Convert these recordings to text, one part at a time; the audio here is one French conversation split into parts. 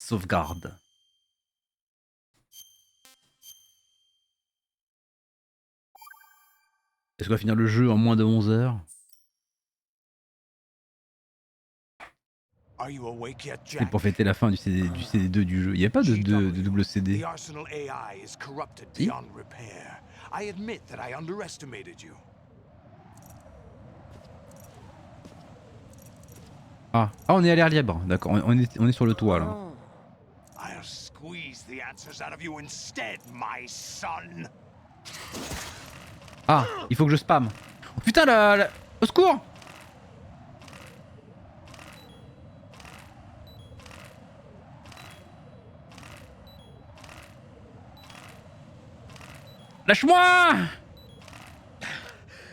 Sauvegarde. Est-ce qu'on va finir le jeu en moins de 11 heures? C'est pour fêter la fin du CD2 du jeu. Il n'y a pas de double CD. The Arsenal AI is corrupted Si? beyond repair. I admit that I underestimated you. Ah, on est à l'air libre. D'accord, on est sur le toit là. I'll squeeze the answers out of you instead, my son. Ah, il faut que je spam. Oh putain, au secours! Lâche-moi!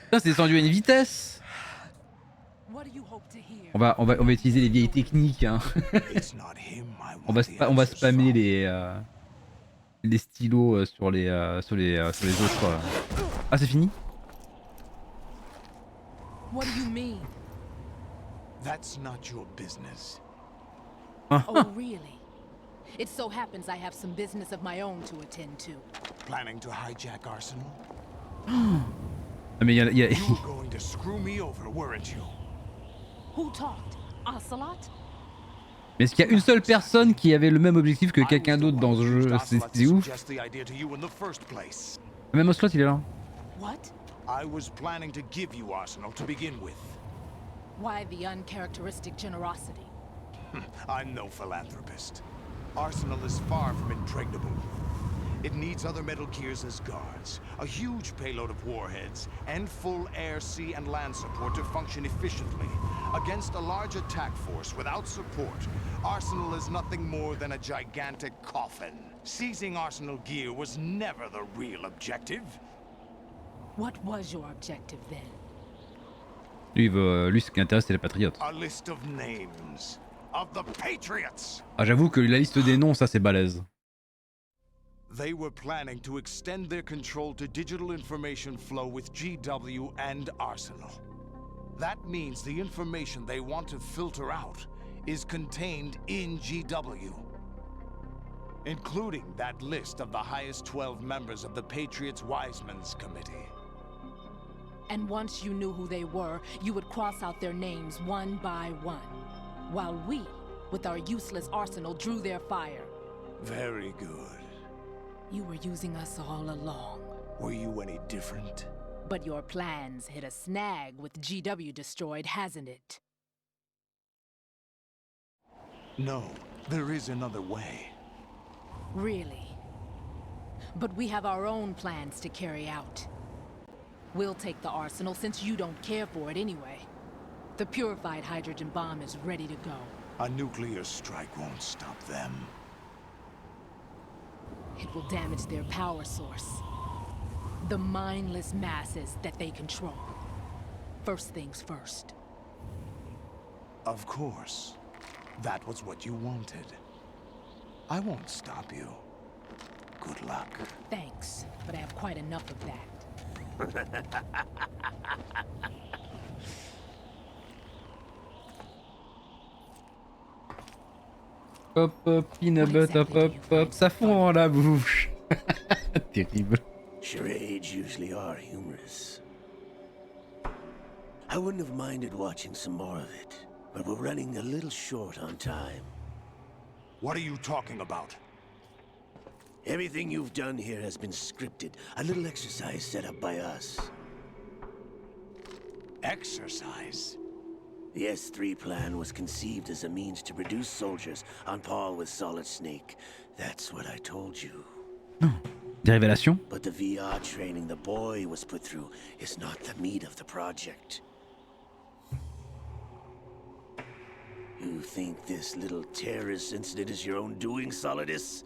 Putain, c'est descendu à une vitesse. On va utiliser les vieilles techniques. Hein. on va spammer les stylos sur les autres. Ah, c'est fini? What do you mean? That's not your business. Oh, really? It so happens I have some business of my own to attend to. Planning to hijack Arsenal? Ah, mais y a... You were going to screw me over, weren't you? Who talked? Ocelot? Mais est-ce qu'il y a une seule personne qui avait le même objectif que quelqu'un d'autre dans ce jeu? C'est ouf. Même Ocelot, il est là. What? I was planning to give you Arsenal to begin with. Why the uncharacteristic generosity? I'm no philanthropist. Arsenal is far from impregnable. It needs other Metal Gears as guards, a huge payload of warheads, and full air, sea, and land support to function efficiently. Against a large attack force without support, Arsenal is nothing more than a gigantic coffin. Seizing Arsenal gear was never the real objective. What was your objective then? Lui, ce qui l'intéresse, c'est les patriotes. A list of names of the patriots. Ah, j'avoue que la liste des noms, ça c'est balèze. They were planning to extend their control to digital information flow with GW and Arsenal. That means the information they want to filter out is contained in GW, including that list of the highest 12 members of the Patriots Wiseman's Committee. And once you knew who they were, you would cross out their names one by one, while we, with our useless arsenal, drew their fire. Very good. You were using us all along. Were you any different? But your plans hit a snag with GW destroyed, hasn't it? No, there is another way. Really? But we have our own plans to carry out. We'll take the arsenal since you don't care for it anyway. The purified hydrogen bomb is ready to go. A nuclear strike won't stop them. It will damage their power source. The mindless masses that they control. First things first. Of course. That was what you wanted. I won't stop you. Good luck. Thanks, but I have quite enough of that. Hop hop, peanut butter, hop hop, ça fond dans la bouche. Terrible. Charades usually are humorous. I wouldn't have minded watching some more of it, but we're running a little short on time. What are you talking about? Everything you've done here has been scripted, a little exercise set up by us. Exercise? The S3 plan was conceived as a means to produce soldiers on par with Solid Snake. That's what I told you. Des révélations? But the VR training the boy was put through is not the meat of the project. You think this little terrorist incident is your own doing, Solidus?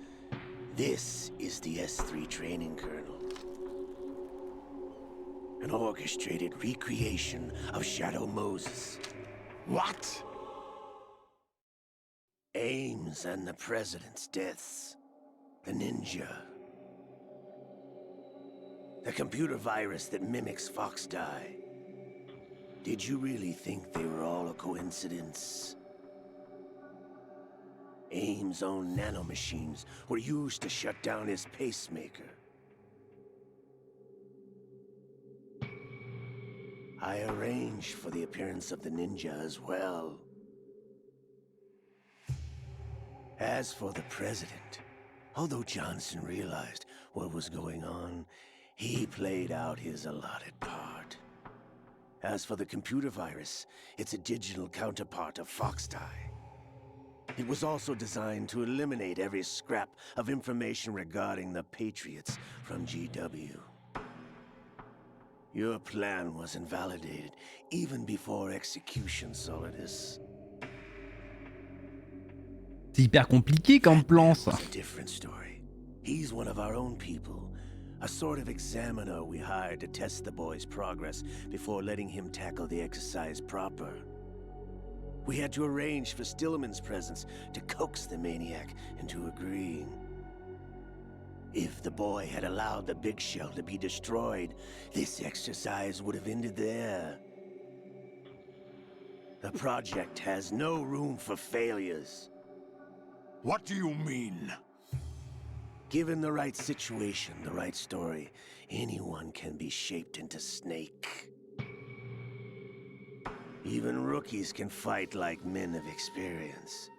This is the S3 training kernel. An orchestrated recreation of Shadow Moses. What? Ames and the President's deaths. The ninja. The computer virus that mimics Fox Die. Did you really think they were all a coincidence? AIM's own nanomachines were used to shut down his pacemaker. I arranged for the appearance of the ninja as well. As for the president, although Johnson realized what was going on, he played out his allotted part. As for the computer virus, it's a digital counterpart of Foxdie. It was also designed to eliminate every scrap of information regarding the Patriots from GW. Your plan was invalidated even before execution, Solidus. C'est hyper compliqué comme plan, ça. It's a different story. He's one of our own people. A sort of examiner we hired to test the boy's progress before letting him tackle the exercise proper. We had to arrange for Stillman's presence to coax the maniac into agreeing. If the boy had allowed the big shell to be destroyed, this exercise would have ended there. The project has no room for failures. What do you mean? Given the right situation, the right story, anyone can be shaped into Snake. Even rookies can fight like men of experience.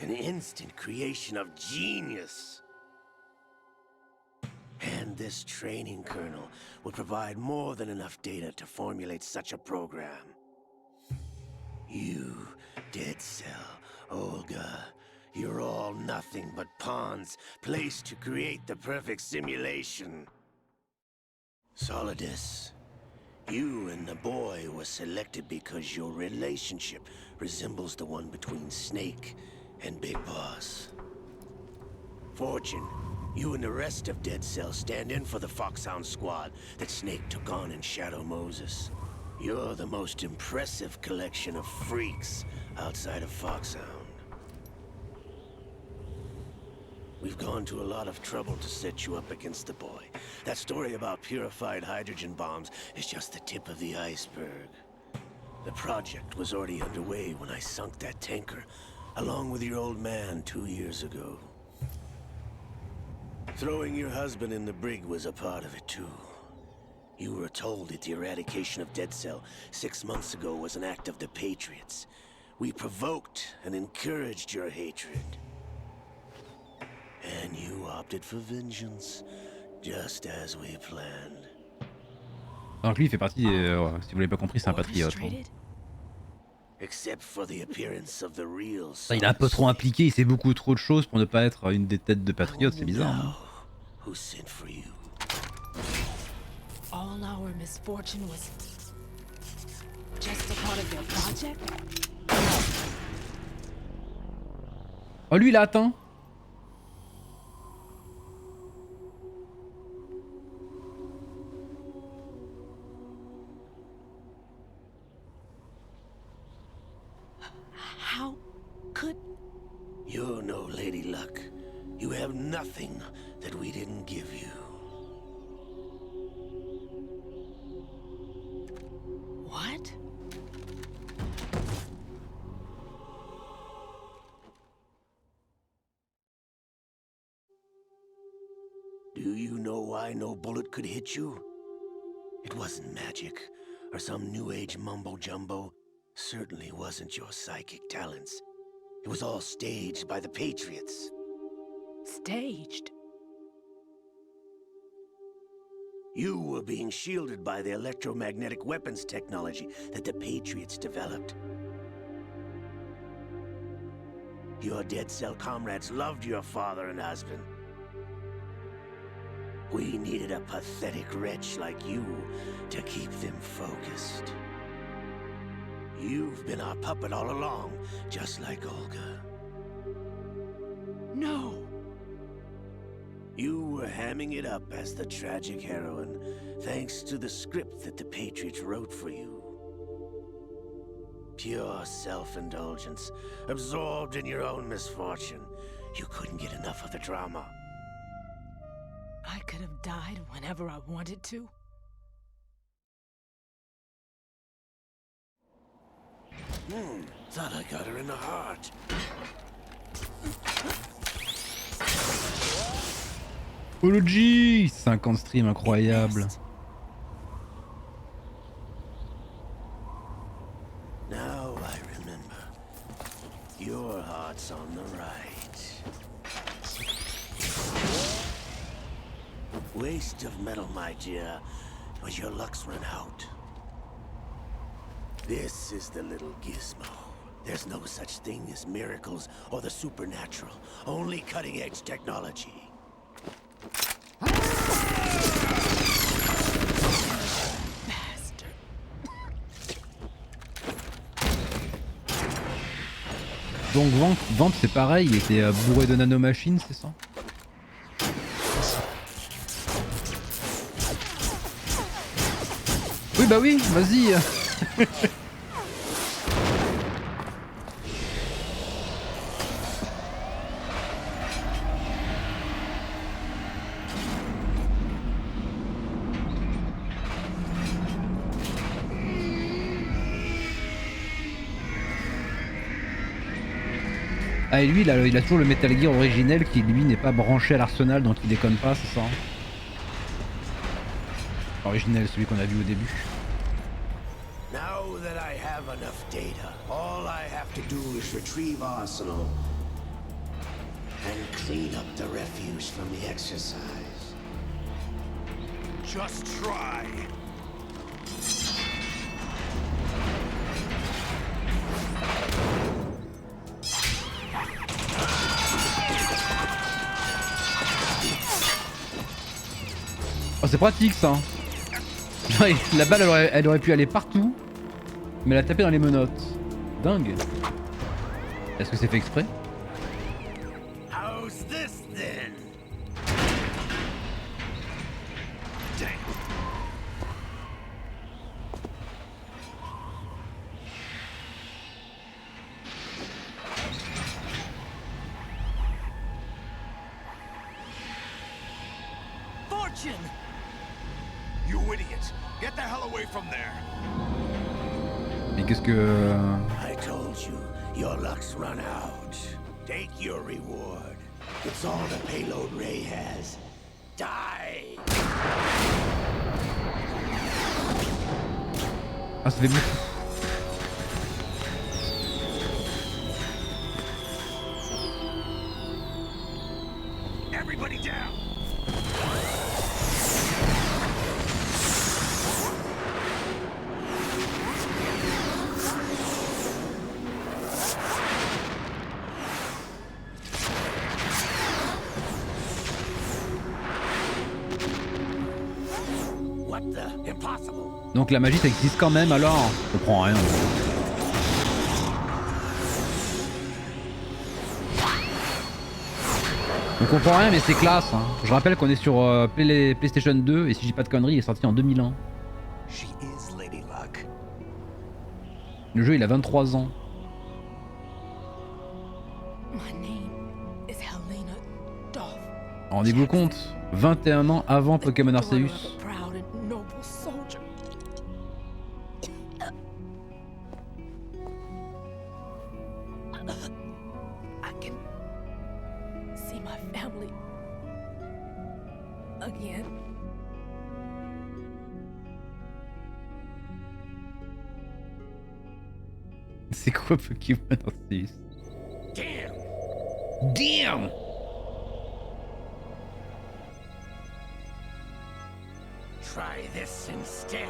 An instant creation of genius. And this training kernel would provide more than enough data to formulate such a program. You, Dead Cell, Olga, you're all nothing but pawns placed to create the perfect simulation. Solidus, you and the boy were selected because your relationship resembles the one between Snake and Big Boss. Fortune, you and the rest of Dead Cell stand in for the Foxhound squad that Snake took on in Shadow Moses. You're the most impressive collection of freaks outside of Foxhound. We've gone to a lot of trouble to set you up against the boy. That story about purified hydrogen bombs is just the tip of the iceberg. The project was already underway when I sunk that tanker, along with your old man 2 years ago. Throwing your husband in the brig was a part of it too. You were told that the eradication of Dead Cell 6 months ago was an act of the Patriots. We provoked and encouraged your hatred. And you opted for vengeance, just as we planned. Donc lui, il fait partie des... si vous l'avez pas compris, c'est un patriote. Hein. Except for the appearance of the real Ça, il est un peu trop impliqué, il sait beaucoup trop de choses pour ne pas être une des têtes de patriote, c'est bizarre. Hein. Who sent for you? All our misfortune was just a part of their project? Oh, lui, il a atteint. How could... You're no Lady Luck. You have nothing that we didn't give you. What? Do you know why no bullet could hit you? It wasn't magic, or some new age mumbo-jumbo. Certainly wasn't your psychic talents. It was all staged by the Patriots. Staged? You were being shielded by the electromagnetic weapons technology that the Patriots developed. Your Dead Cell comrades loved your father and husband. We needed a pathetic wretch like you to keep them focused. You've been our puppet all along, just like Olga. No! You were hamming it up as the tragic heroine, thanks to the script that the Patriots wrote for you. Pure self-indulgence, absorbed in your own misfortune. You couldn't get enough of the drama. I could have died whenever I wanted to. Thought I got her in the heart. Apology 50 streams incroyable. Now I remember. Your heart's on the right. Waste of metal, my dear, but your luck's run out. This is the little gizmo. There's no such thing as miracles or the supernatural, only cutting-edge technology. Donc Vente c'est pareil, il était bourré de nanomachines, c'est ça? Oui bah oui, vas-y. Ah et lui il a toujours le Metal Gear originel qui lui n'est pas branché à l'arsenal donc il déconne pas, c'est ça? Originel, celui qu'on a vu au début. Now that I have enough data, all I have to do is retrieve Arsenal and clean up the refuse from the exercise. Just try. Oh c'est pratique ça. La balle elle aurait pu aller partout, mais elle a tapé dans les menottes. Dingue. Est-ce que c'est fait exprès? How's this then? Fortune! You idiot! Get the hell away from there! Mais qu'est-ce que... I told you, your luck's run out. Take your reward. It's all the payload Ray has. Die! Ah ça fait beaucoup. Everybody down! What the? Impossible! Donc la magie ça existe quand même alors? Je comprends rien. On comprend rien mais c'est classe hein. Je rappelle qu'on est sur PlayStation 2 et si je dis pas de conneries il est sorti en 2001. She is Lady Luck. Le jeu il a 23 ans. Rendez-vous compte, 21 ans avant Pokémon Arceus. C'est quoi Pokémon Arceus? Damn! Try this instead.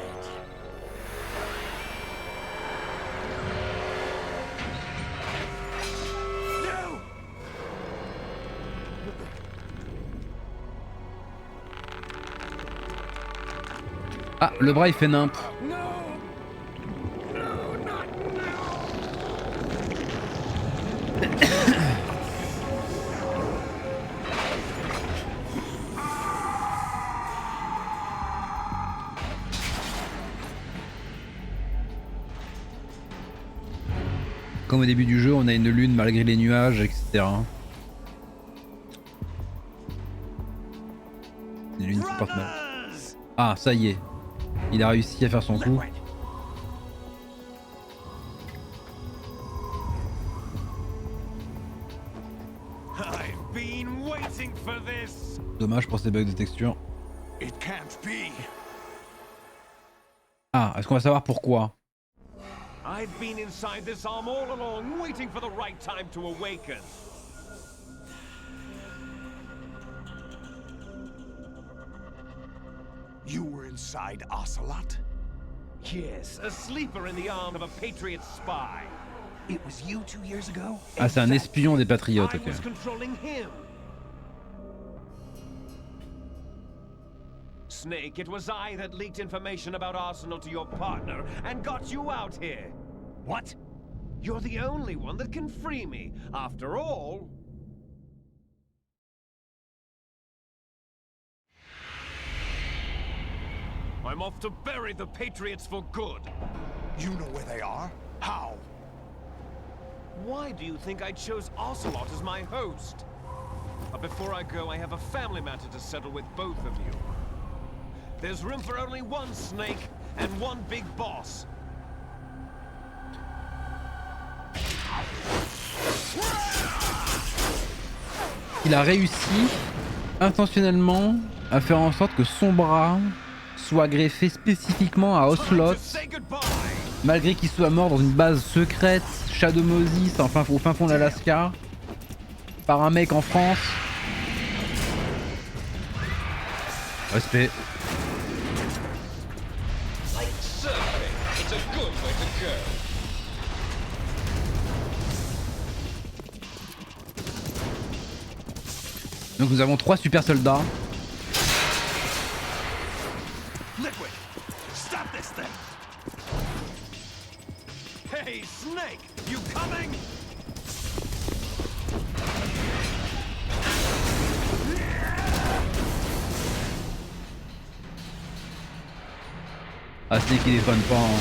No! Ah, le bras il fait nimp. Comme au début du jeu, on a une lune malgré les nuages, etc. Une lune qui porte mal. Ah, ça y est. Il a réussi à faire son coup. been waiting for this. Dommage pour ces bugs de texture. It can't be. Ah, est-ce qu'on va savoir pourquoi? I've been inside this arm all along, waiting for the right time to awaken. You were inside Ocelot? Yes, a sleeper in the arm of a Patriot spy. It was you 2 years ago? Ah, c'est un espion des patriotes, I ok. was controlling him. Snake, it was I that leaked information about Arsenal to your partner and got you out here. What? You're the only one that can free me. After all... I'm off to bury the Patriots for good. You know where they are? How? Why do you think I chose Ocelot as my host? But before I go, I have a family matter to settle with both of you. There's room for only one Snake and one big boss. Il a réussi intentionnellement à faire en sorte que son bras soit greffé spécifiquement à Ocelot, malgré qu'il soit mort dans une base secrète, Shadow Moses, enfin au fin fond de l'Alaska, par un mec en France. Respect. Like SACRÉ, it's a good way to go. Donc nous avons 3 super soldats. Liquid! Stop this thing! Hey, Snake, you coming? Ah, Snake il déconne pas. Hein.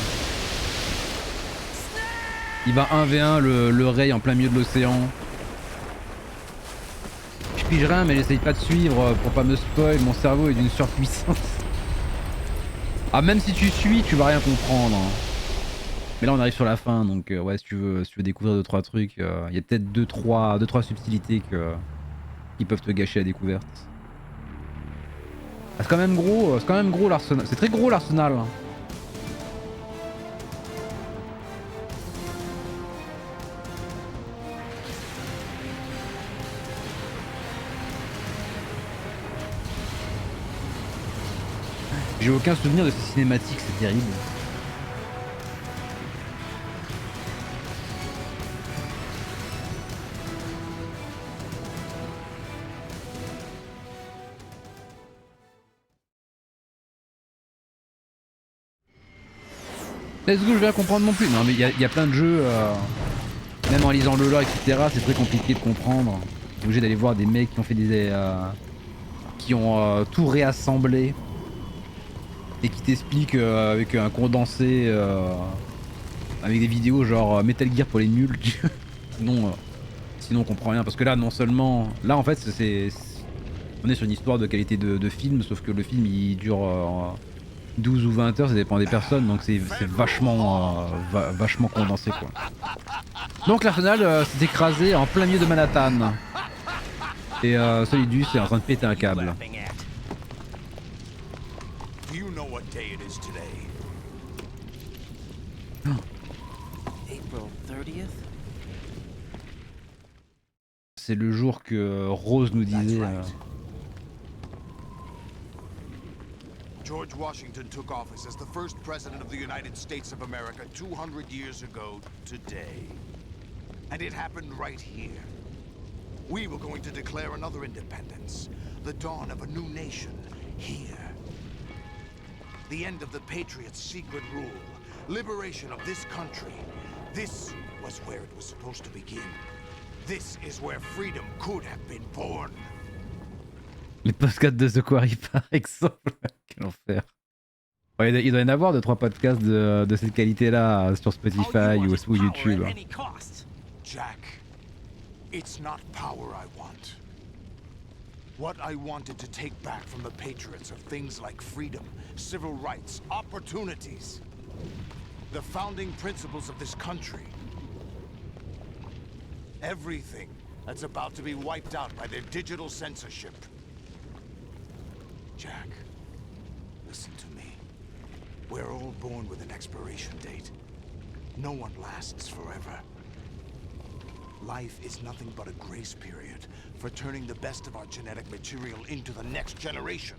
Il va 1v1 le Ray en plein milieu de l'océan. Je pige rien mais j'essaye pas de suivre pour pas me spoil, mon cerveau est d'une surpuissance. Ah, même si tu suis, tu vas rien comprendre. Hein. Mais là on arrive sur la fin donc ouais, si tu veux découvrir 2-3 trucs, il y a peut-être 2-3 subtilités qui peuvent te gâcher la découverte. Ah, c'est quand même gros l'arsenal, c'est très gros l'arsenal. Hein. J'ai aucun souvenir de ces cinématiques, c'est terrible. Let's go, je vais comprendre non plus. Non mais il y a plein de jeux, même en lisant le lore, etc. C'est très compliqué de comprendre. T'es obligé d'aller voir des mecs qui ont fait qui ont tout réassemblé. Et qui t'explique avec un condensé, avec des vidéos genre Metal Gear pour les nuls. Sinon on comprend rien. Parce que là, non seulement... Là en fait, on est sur une histoire de qualité de film, sauf que le film il dure 12 ou 20 heures, ça dépend des personnes, donc c'est vachement condensé quoi. Donc l'arsenal s'est écrasé en plein milieu de Manhattan. Et Solidus est en train de péter un câble. You know what day it is today. April 30th? C'est le jour que Rose nous disait. George Washington took office as the first president of the United States of America 200 years ago today. And it happened right here. We were going to declare another independence, the dawn of a new nation here. The end of the Patriots' secret rule, liberation of this country. This was where it was supposed to begin. This is where freedom could have been born. Les podcasts de The Quarry par exemple. Quel enfer. Ouais, il doit y en avoir 2-3 podcasts de cette qualité-là sur Spotify ou YouTube. Jack, it's not power I want. What I wanted to take back from the Patriots are things like freedom, civil rights, opportunities. The founding principles of this country. Everything that's about to be wiped out by their digital censorship. Jack, listen to me. We're all born with an expiration date. No one lasts forever. Life is nothing but a grace period for turning the best of our genetic material into the next generation.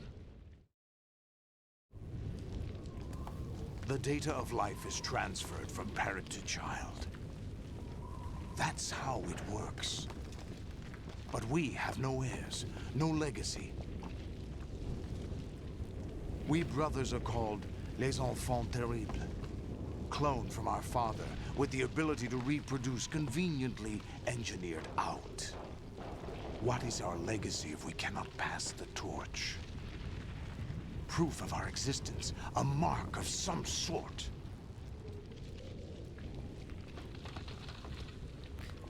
The data of life is transferred from parent to child. That's how it works. But we have no heirs, no legacy. We brothers are called les enfants terribles. Cloned from our father, with the ability to reproduce conveniently engineered out. What is our legacy if we cannot pass the torch? Proof of our existence, a mark of some sort.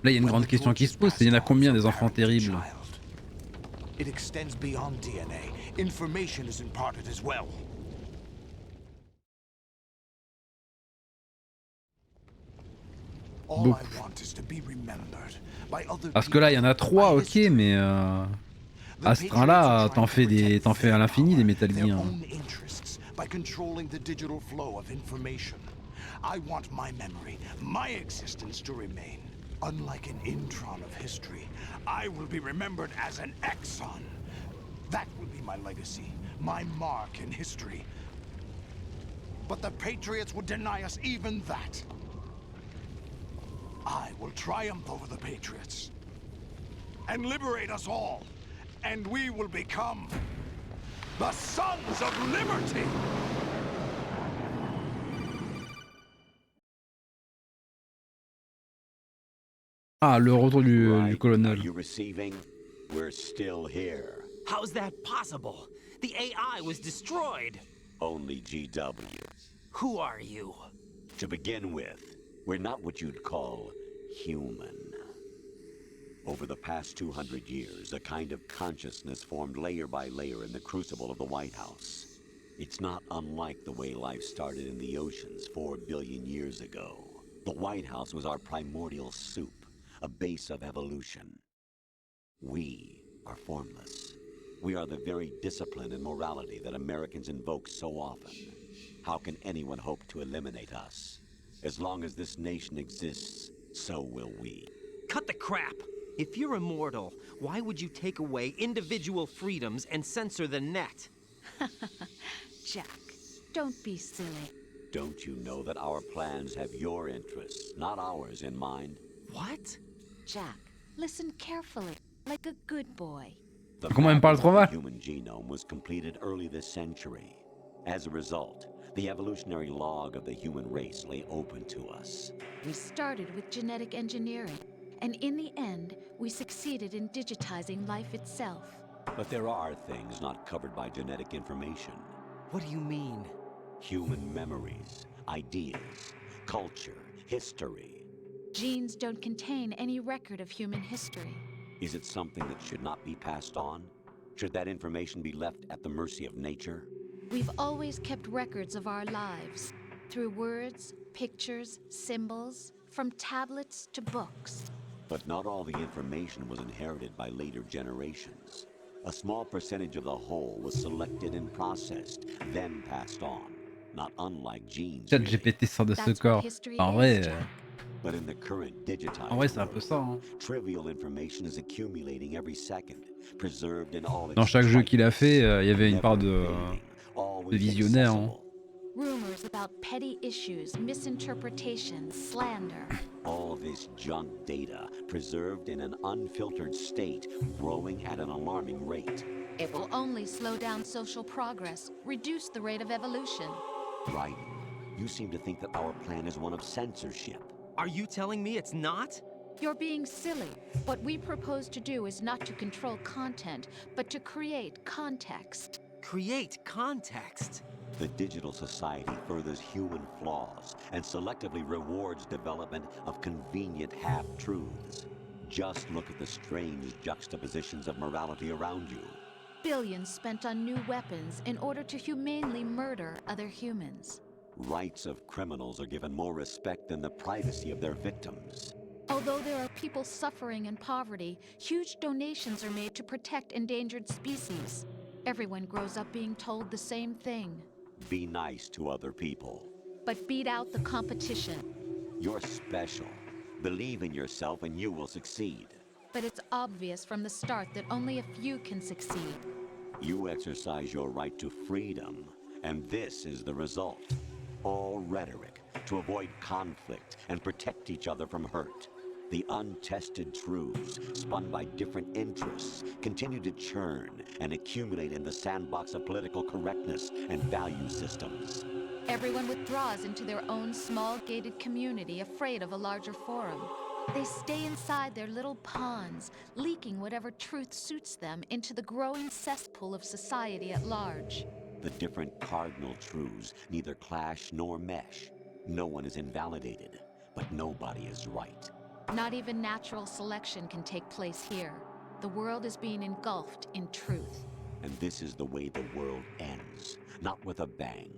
Là, il y a une grande question qui se pose, c'est il y en a combien des enfants terribles? It extends beyond DNA. Information is imparted as well. All I want is to be remembered by other Parce que là, il y en a 3, ok, mais à ce train-là, t'en fais à l'infini des Metal Gear. By controlling the digital flow of information. I want my memory, my existence to remain. Unlike an intron of history, I will be remembered as an exon. That will be my legacy, my mark in history. But the Patriots would deny us even that. I will triumph over the Patriots and liberate us all, and we will become the Sons of Liberty! Ah, le retour du colonel. You receiving? We're still here. How's that possible? The AI was destroyed. Only GW. Who are you? To begin with, we're not what you'd call human. Over the past 200 years, a kind of consciousness formed layer by layer in the crucible of the White House. It's not unlike the way life started in the oceans 4 billion years ago. The White House was our primordial soup, a base of evolution. We are formless. We are the very discipline and morality that Americans invoke so often. How can anyone hope to eliminate us? As long as this nation exists, so will we. Cut the crap! If you're immortal, why would you take away individual freedoms and censor the net? Jack, don't be silly. Don't you know that our plans have your interests, not ours, in mind? What? Jack, listen carefully, like a good boy. The Comment elle me parle trop mal? human genome was completed early this century. As a result, the evolutionary log of the human race lay open to us. We started with genetic engineering, and in the end, we succeeded in digitizing life itself. But there are things not covered by genetic information. What do you mean? Human memories, ideas, culture, history. Genes don't contain any record of human history. Is it something that should not be passed on? Should that information be left at the mercy of nature? We've always kept records of our lives, through words, pictures, symbols, from tablets to books. But not all the information was inherited by later generations. A small percentage of the whole was selected and processed, then passed on. Not unlike genes. Chat really. GPT sort de ce That's corps. what history En is, vrai, Jack. But in the current digitized en vrai c'est un peu ça. Hein. trivial information is accumulating every second, preserved in all its Dans chaque jeu qu'il a fait, il y avait une never part de fading, always visionnaire. Hein. accessible. Rumors about petty issues, misinterpretations, slander. All this junk data, preserved in an unfiltered state, growing at an alarming rate. It will only slow down social progress, reduce the rate of evolution. Right. You seem to think that our plan is one of censorship. Are you telling me it's not? You're being silly. What we propose to do is not to control content, but to create context. Create context. The digital society furthers human flaws and selectively rewards development of convenient half-truths. Just look at the strange juxtapositions of morality around you. Billions spent on new weapons in order to humanely murder other humans. Rights of criminals are given more respect than the privacy of their victims. Although there are people suffering in poverty, huge donations are made to protect endangered species. Everyone grows up being told the same thing. Be nice to other people. But beat out the competition. You're special. Believe in yourself and you will succeed. But it's obvious from the start that only a few can succeed. You exercise your right to freedom, and this is the result. All rhetoric to avoid conflict and protect each other from hurt. The untested truths, spun by different interests, continue to churn and accumulate in the sandbox of political correctness and value systems. Everyone withdraws into their own small gated community, afraid of a larger forum. They stay inside their little ponds, leaking whatever truth suits them into the growing cesspool of society at large. The different cardinal truths neither clash nor mesh. No one is invalidated, but nobody is right. Not even natural selection can take place here. The world is being engulfed in truth. And this is the way the world ends. Not with a bang,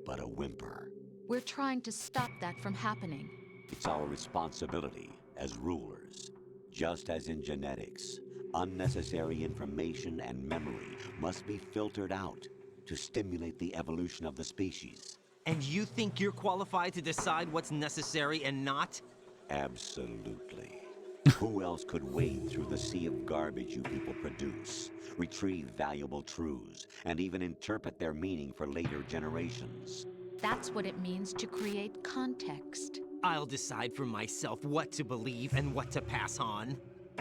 but a whimper. We're trying to stop that from happening. It's our responsibility as rulers. Just as in genetics, unnecessary information and memory must be filtered out to stimulate the evolution of the species. And you think you're qualified to decide what's necessary and not? Absolutely. Who else could wade through the sea of garbage you people produce, retrieve valuable truths, and even interpret their meaning for later generations? That's what it means to create context. I'll decide for myself what to believe and what to pass on.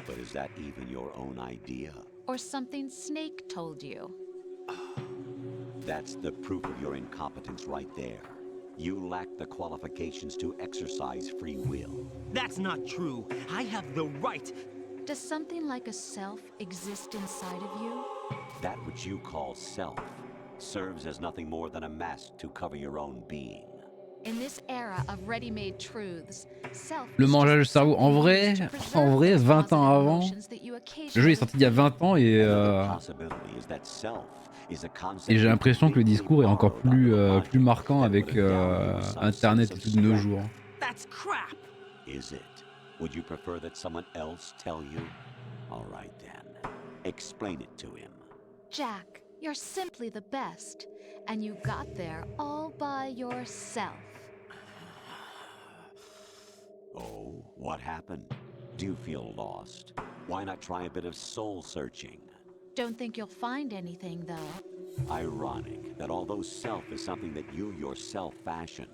But is that even your own idea? Or something Snake told you. That's the proof of your incompetence right there. You lack the qualifications to exercise free will. That's not true. I have the right. Does something like a self exist inside of you? That which you call self serves as nothing more than a mask to cover your own being. In this era of ready-made truths, self Le mangeage de cerveau. En vrai, 20 ans avant, le jeu est sorti il y a 20 ans et j'ai l'impression que le discours est encore plus marquant avec Internet et tout de nos jours. That's crap. Is it? Would you prefer that someone else tell you? All right then. Explain it to him. Jack, you're simply the best, and you got there all by yourself. Oh, what happened? Do you feel lost? Why not try a bit of soul searching? Don't think you'll find anything, though. Ironic that although self is something that you yourself fashioned,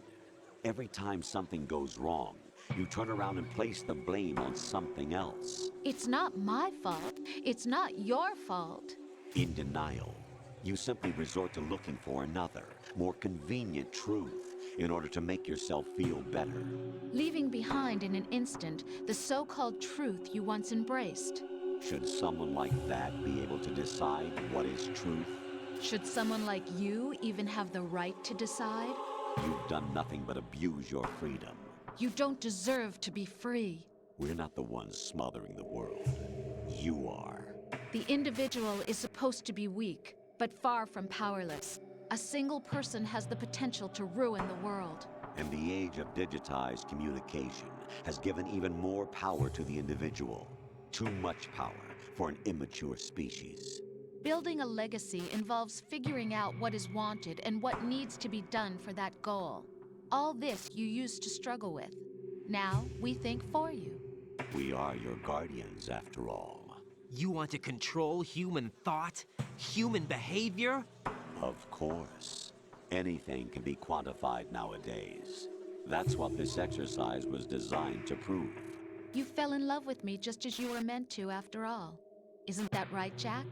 every time something goes wrong, you turn around and place the blame on something else. It's not my fault. It's not your fault. In denial, you simply resort to looking for another, more convenient truth in order to make yourself feel better. Leaving behind in an instant the so-called truth you once embraced. Should someone like that be able to decide what is truth? Should someone like you even have the right to decide? You've done nothing but abuse your freedom. You don't deserve to be free. We're not the ones smothering the world. You are. The individual is supposed to be weak, but far from powerless. A single person has the potential to ruin the world. And the age of digitized communication has given even more power to the individual. Too much power for an immature species. Building a legacy involves figuring out what is wanted and what needs to be done for that goal. All this you used to struggle with. Now we think for you. We are your guardians, after all. You want to control human thought? Human behavior? Of course. Anything can be quantified nowadays. That's what this exercise was designed to prove. You fell in love with me just as you were meant to, after all. Isn't that right, Jack?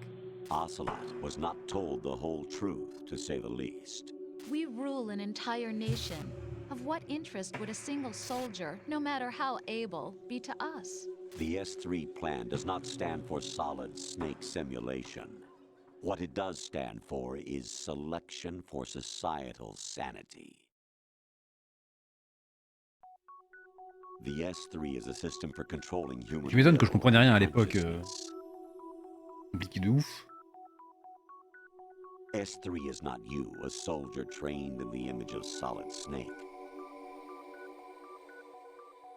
Ocelot was not told the whole truth, to say the least. We rule an entire nation. Of what interest would a single soldier, no matter how able, be to us? The S3 plan does not stand for solid snake simulation. What it does stand for is selection for societal sanity. The S3 is a system for controlling human. Tu m'étonnes que je comprenais rien à l'époque. Compliqué de ouf. S3 is not you, a soldier trained in the image of Solid Snake.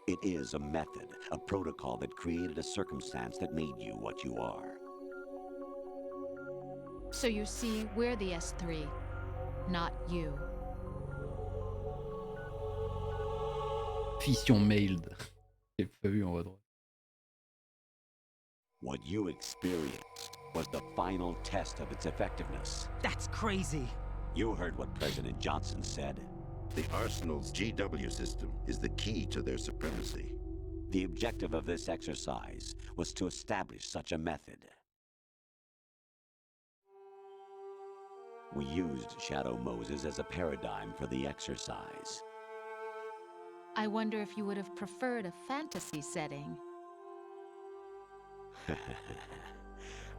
It is a method, a protocol that created a circumstance that made you what you are. So you see, we're the S3, not you. Fission mailed. J'ai pas vu en haut à droite. What you experienced was the final test of its effectiveness. That's crazy. You heard what President Johnson said. The Arsenal's GW system is the key to their supremacy. The objective of this exercise was to establish such a method. We used Shadow Moses as a paradigm for the exercise. I wonder if you would have preferred a fantasy setting.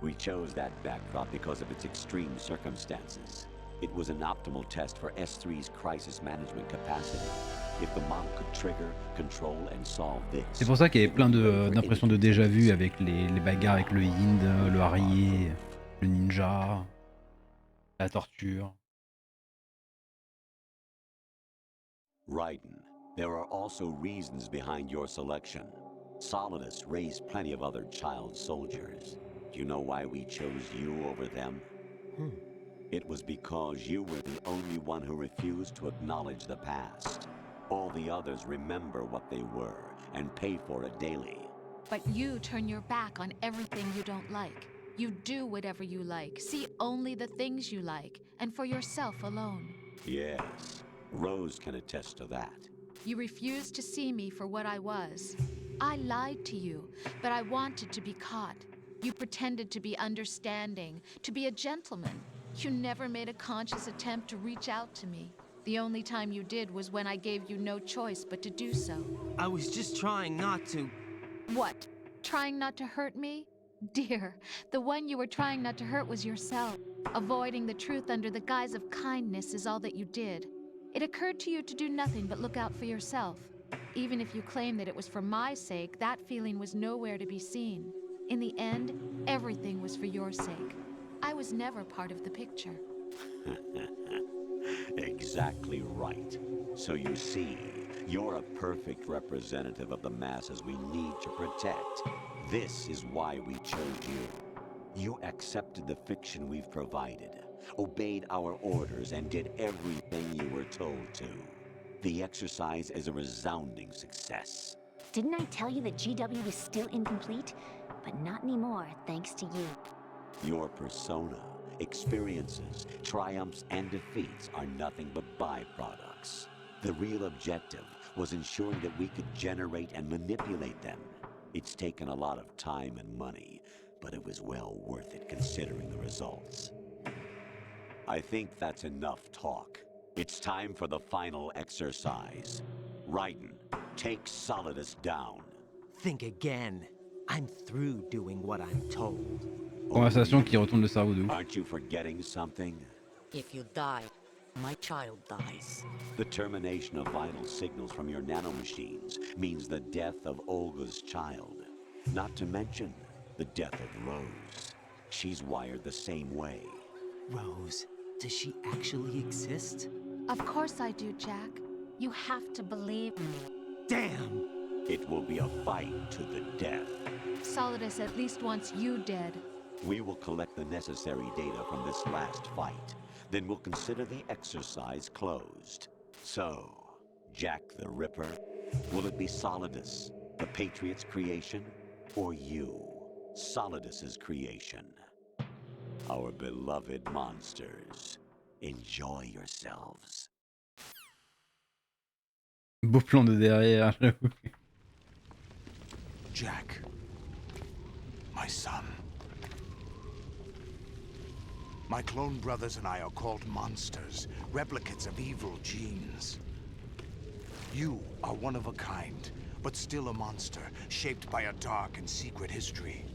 We chose that backdrop because of its extreme circumstances. It was an optimal test for S3's crisis management capacity. If the model could trigger, control, and solve this. C'est pour ça qu'il y avait plein d'impressions de déjà vu avec les bagarres avec le Hind, le Harrier, le ninja, la torture. Raiden, there are also reasons behind your selection. Solidus raised plenty of other child soldiers. Do you know why we chose you over them? It was because you were the only one who refused to acknowledge the past. All the others remember what they were and pay for it daily. But you turn your back on everything you don't like. You do whatever you like, see only the things you like, and for yourself alone. Yes, Rose can attest to that. You refused to see me for what I was. I lied to you, but I wanted to be caught. You pretended to be understanding, to be a gentleman. You never made a conscious attempt to reach out to me. The only time you did was when I gave you no choice but to do so. I was just trying not to. What? Trying not to hurt me? Dear, the one you were trying not to hurt was yourself. Avoiding the truth under the guise of kindness is all that you did. It occurred to you to do nothing but look out for yourself. Even if you claim that it was for my sake, that feeling was nowhere to be seen. In the end, everything was for your sake. I was never part of the picture. Exactly right. So you see, you're a perfect representative of the masses we need to protect. This is why we chose you. You accepted the fiction we've provided, obeyed our orders, and did everything you were told to. The exercise is a resounding success. Didn't I tell you that GW is still incomplete? But not anymore, thanks to you. Your persona, experiences, triumphs, and defeats are nothing but byproducts. The real objective was ensuring that we could generate and manipulate them. It's taken a lot of time and money, but it was well worth it considering the results. I think that's enough talk. It's time for the final exercise. Raiden, take Solidus down. Think again. I'm through doing what I'm told. Conversation qui retourne le cerveau de ouf. Aren't you forgetting something? If you die, my child dies. The termination of vital signals from your nanomachines means the death of Olga's child. Not to mention the death of Rose. She's wired the same way. Rose, does she actually exist? Of course I do, Jack. You have to believe me. Damn! It will be a fight to the death. Solidus at least wants you dead. We will collect the necessary data from this last fight. Then we'll consider the exercise closed. So, Jack the Ripper, will it be Solidus, the Patriot's creation, or you, Solidus's creation? Our beloved monsters, enjoy yourselves. Beau plan de derrière, j'avoue. Jack, my son. My clone brothers and I are called monsters, replicates of evil genes. You are one of a kind, but still a monster, shaped by a dark and secret history.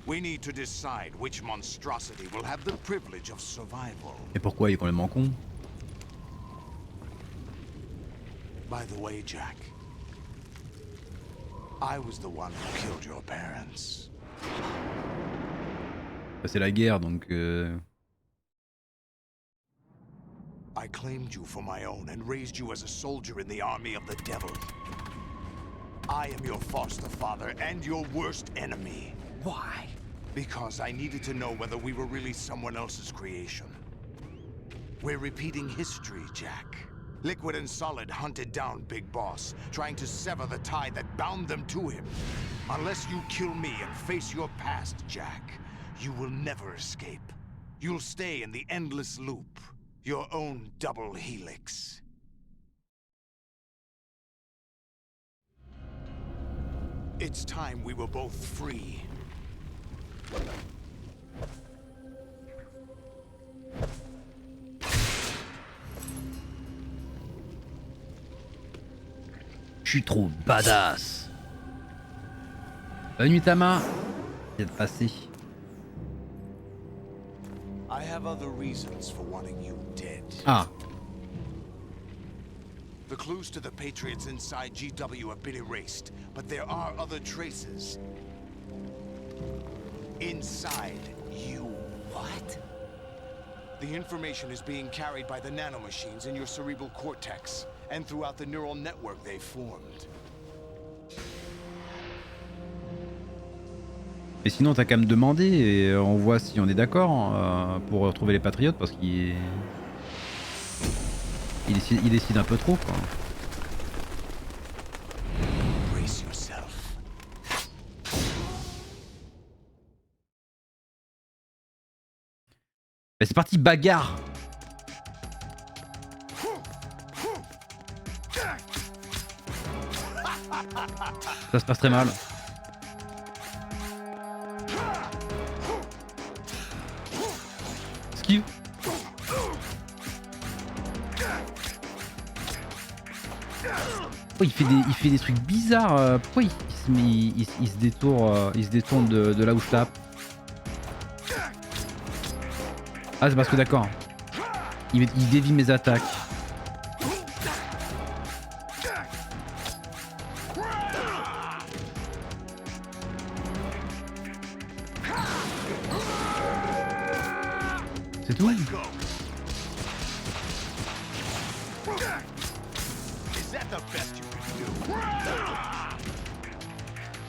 We need to decide which monstrosity will have the privilege of survival. Et pourquoi il est complètement con? By the way, Jack, I was the one who killed your parents. C'est la guerre donc. I claimed you for my own and raised you as a soldier in the army of the devil. I am your foster father and your worst enemy. Why? Because I needed to know whether we were really someone else's creation. We're repeating history, Jack. Liquid and Solid hunted down Big Boss, trying to sever the tie that bound them to him. Unless you kill me and face your past, Jack, you will never escape. You'll stay in the endless loop, your own double helix. It's time we were both free. Je suis trop badass. Bonne nuit Tama. C'est de passer. I have other reasons for wanting you dead. Ah. The clues to the Patriots inside GW have been erased, but there are other traces. Inside you. What? The information is being carried by the nanomachines in your cerebral cortex, and throughout the neural network they formed. Mais sinon t'as qu'à me demander et on voit si on est d'accord pour retrouver les Patriotes parce qu'il décide un peu trop quoi. Brace yourself. Bah, c'est parti bagarre. Ça se passe très mal. Esquive. Oh, il fait des trucs bizarres. Pourquoi il se détourne de là où je tape? Ah c'est parce que d'accord. Il dévie mes attaques. C'est tout?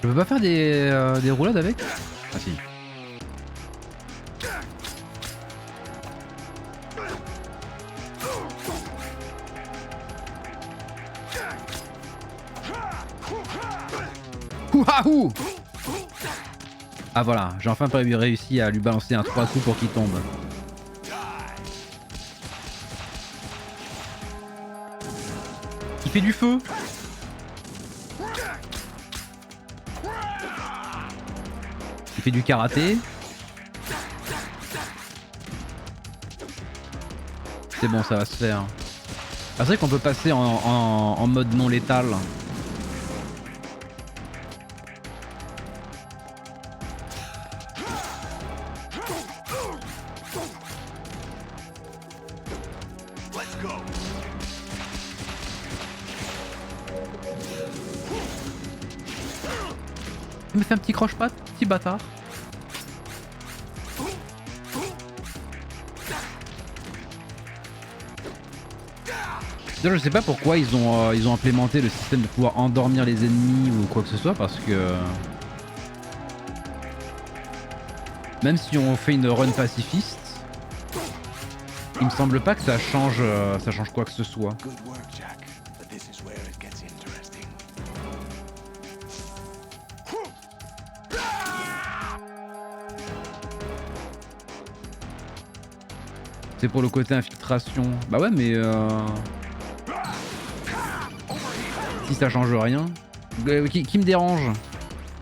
Je peux pas faire des roulades avec? Ah si. Ouahou! Ah voilà, j'ai enfin réussi à lui balancer un 3 coups pour qu'il tombe. Il fait du feu. Il fait du karaté. C'est bon, ça va se faire. Ah, c'est vrai qu'on peut passer en mode non létal. Il me fait un petit croche-patte, petit bâtard. D'ailleurs, je sais pas pourquoi ils ont implémenté le système de pouvoir endormir les ennemis ou quoi que ce soit parce que même si on fait une run pacifiste, il me semble pas que ça change quoi que ce soit. C'est pour le côté infiltration. Bah ouais mais si ça change rien. Qui me dérange?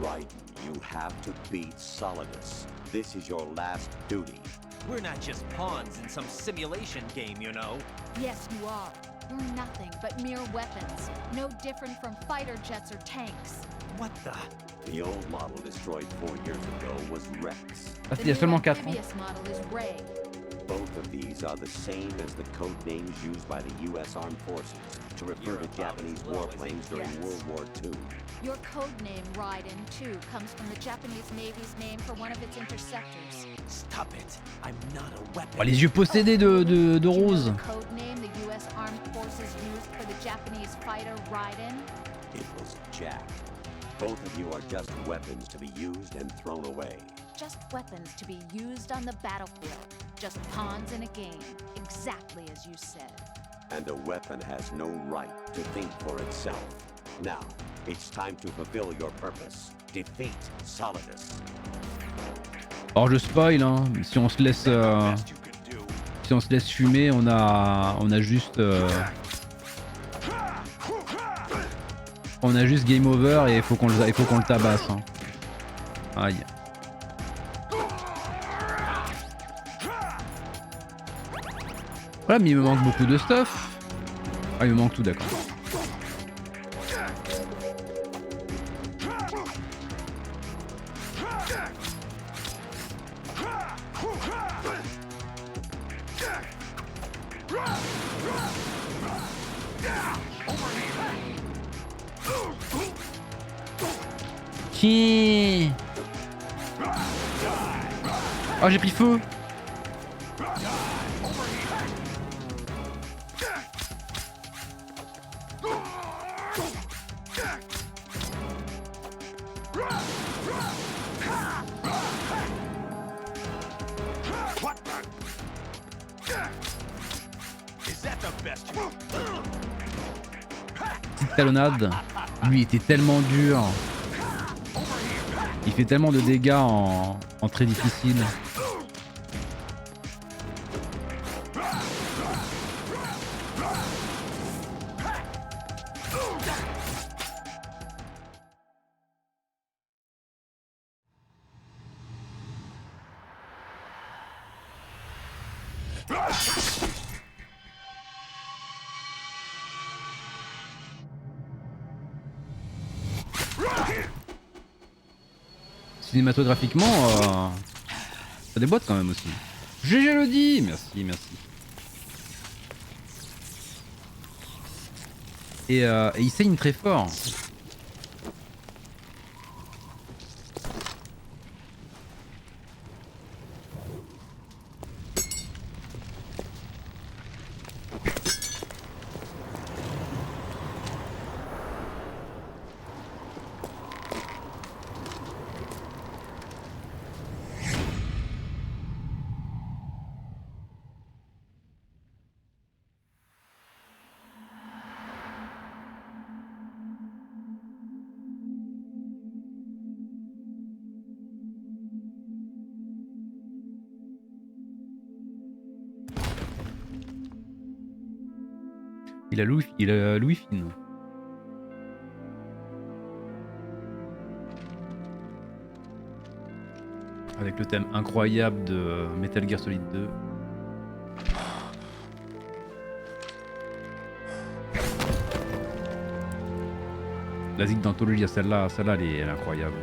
Right, you have to beat Solidus. This is your last duty. We're not just pawns in some simulation game, you know. Yes, you are. We're nothing but mere weapons. No different from fighter jets or tanks. What the? The old model destroyed 4 years ago was Rex. Ah, il y a seulement 4 ans. The previous model is Ray. Both of these are the same as the code names used by the U.S. Armed Forces to refer to Japanese warplanes during World War II. Your code name, Raiden, too, comes from the Japanese Navy's name for one of its interceptors. Stop it. I'm not a weapon. Oh, les yeux possédés de Rose. Code name the U.S. Armed Forces used for the Japanese fighter Raiden? It was Jack. Both of you are just weapons to be used and thrown away. Just weapons to be used on the battlefield. Just pawns in a game. Exactly as you said. And a weapon has no right to think for itself. Now, it's time to fulfill your purpose. Defeat Solidus. Alors je spoil, hein. Si on se laisse fumer, on a juste game over et il faut qu'on le tabasse. Hein. Aïe. Voilà, mais il me manque beaucoup de stuff. Ah, il me manque tout, d'accord. Qui? Oh, j'ai pris feu. Petite talonnade. Lui était tellement dur. Il fait tellement de dégâts en très difficile. Cinématographiquement, ça déboîte quand même aussi. GG le dit. Merci, merci. Et il saigne très fort. Il a Louis fine. Avec le thème incroyable de Metal Gear Solid 2. La zig d'anthologie, celle-là elle est incroyable.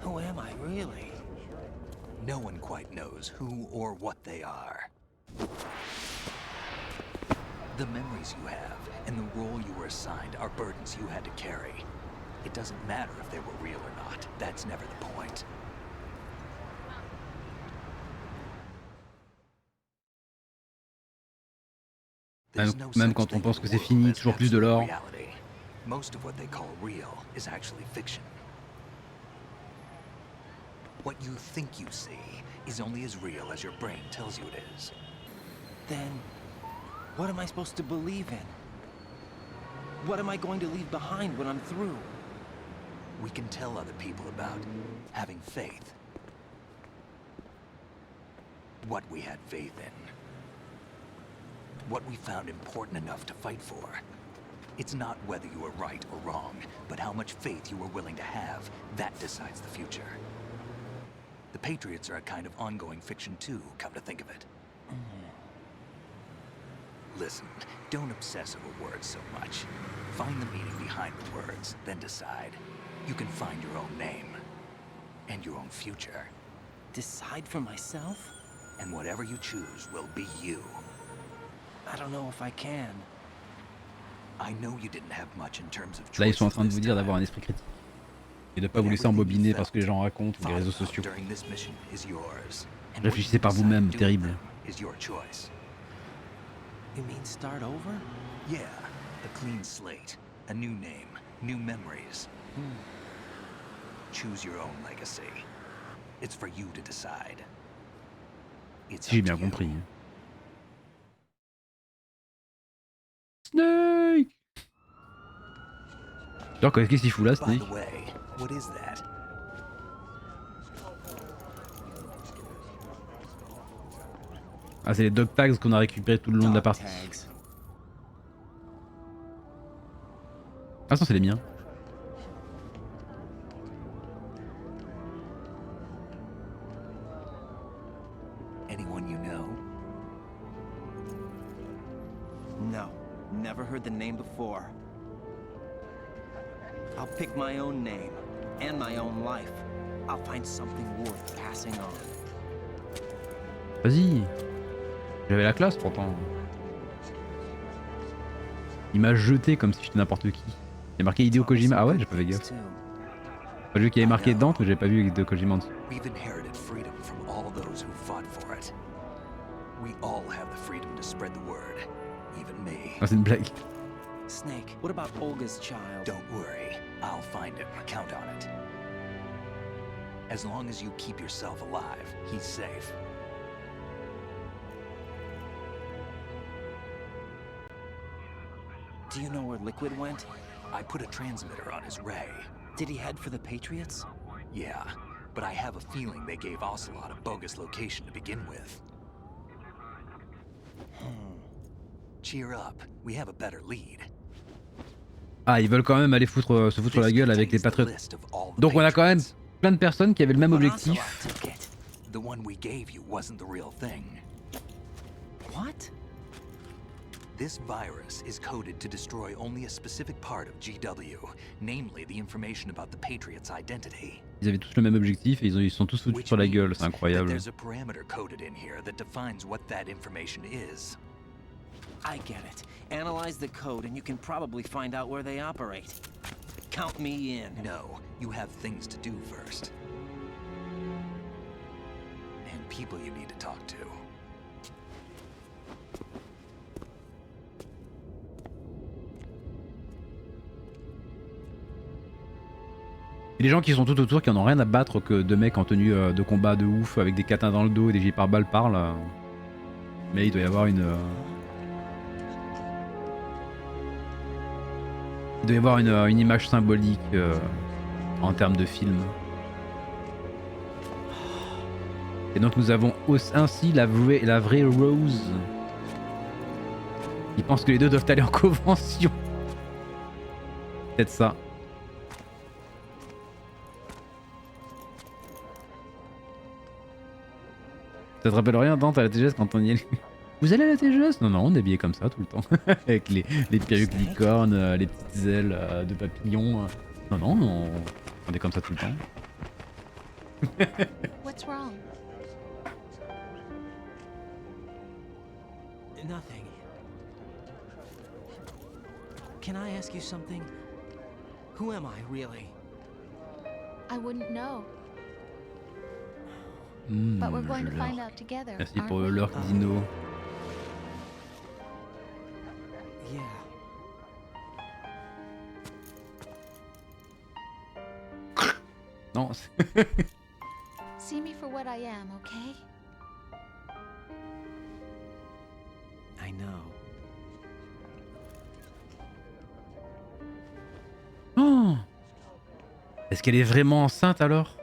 Who am I, really? No one quite knows who or what they are. The memories you have and the role you were assigned are burdens you had to carry. It doesn't matter if they were real or not. That's never the point. Même quand on pense que c'est fini, toujours plus de l'or. Most of what they call real is actually fiction. What you think you see is only as real as your brain tells you it is. Then, what am I supposed to believe in? What am I going to leave behind when I'm through? We can tell other people about having faith. What we had faith in. What we found important enough to fight for. It's not whether you were right or wrong, but how much faith you were willing to have. That decides the future. The Patriots are a kind of ongoing fiction too, come to think of it. Listen, don't obsess over words so much. Find the meaning behind the words, then decide. You can find your own name. And your own future. Decide for myself? And whatever you choose will be you. I don't know if I can. I know you didn't have much in terms of Là, ils sont en train de vous dire d'avoir un esprit critique. Et de pas vous laisser embobiner parce que les gens racontent ou les réseaux sociaux. Réfléchissez par vous-même, terrible. You mean start over? Yeah, a clean slate, a new name, new memories. Choose your own legacy. It's for you to decide. Si j'ai bien compris. Snake! Alors qu'est-ce qu'il fout là, Snake? What is that? Ah, c'est les dog tags qu'on a récupérés tout le long de la partie. Ah non, c'est les miens. Anyone you know? No, never heard the name before. I'll pick my own name and my own life. I'll find something worth passing on. Vas-y. J'avais la classe pourtant. Il m'a jeté comme si j'étais n'importe qui. Il y a marqué Hideo Kojima. Ah ouais, j'ai pas fait gaffe. J'ai vu qu'il y avait marqué dedans, mais j'ai pas vu Hideo Kojima en dessous. We've inherited freedom from all those who fought for it. We all have the freedom to spread the word, even me. Ah, c'est une blague. Snake, what about Olga's child? Don't worry, I'll find him. Count on it. As long as you keep yourself alive, he's safe. Do you know where Liquid went? I put a transmitter on his ray. Did he head for the Patriots? Yeah, but I have a feeling they gave Ocelot a bogus location to begin with. Cheer up, we have a better lead. Ah, ils veulent quand même aller se foutre la gueule avec les patriotes. Donc on a quand même plein de personnes qui avaient le même objectif. The one we gave you wasn't the real thing. What? This virus is coded to destroy only a specific part of GW, namely the information about the Patriots' identity. Ils avaient tous le même objectif et ils sont tous foutus sur la gueule, c'est incroyable. There's a parameter coded in here that defines what that information is. I get it. Analyze the code and you can probably find out where they operate. Count me in. No, you have things to do first. And people you need to talk to. Et les gens qui sont tout autour qui en ont rien à battre que deux mecs en tenue de combat de ouf avec des katins dans le dos et des gilets pare-balles parlent. Mais il doit y avoir une... Il doit y avoir une image symbolique en termes de film. Et donc nous avons ainsi la vraie Rose. Ils pensent que les deux doivent aller en convention. Peut-être ça. Ça te rappelle rien, Dante, à la TGS quand on y est? Vous allez à la TGS? Non, non, on est habillé comme ça tout le temps. Avec les perruques licornes, les petites ailes de papillon. Non, non, on est comme ça tout le temps. What's wrong? Nothing. Can I ask you something? Who am I, really? I wouldn't know. Mmh, But we're going le to leurre. find out together. Merci aren't pour le we? leurre dino. Yeah. Non, See me for what I am, okay? I know. Oh, est-ce qu'elle est vraiment enceinte alors?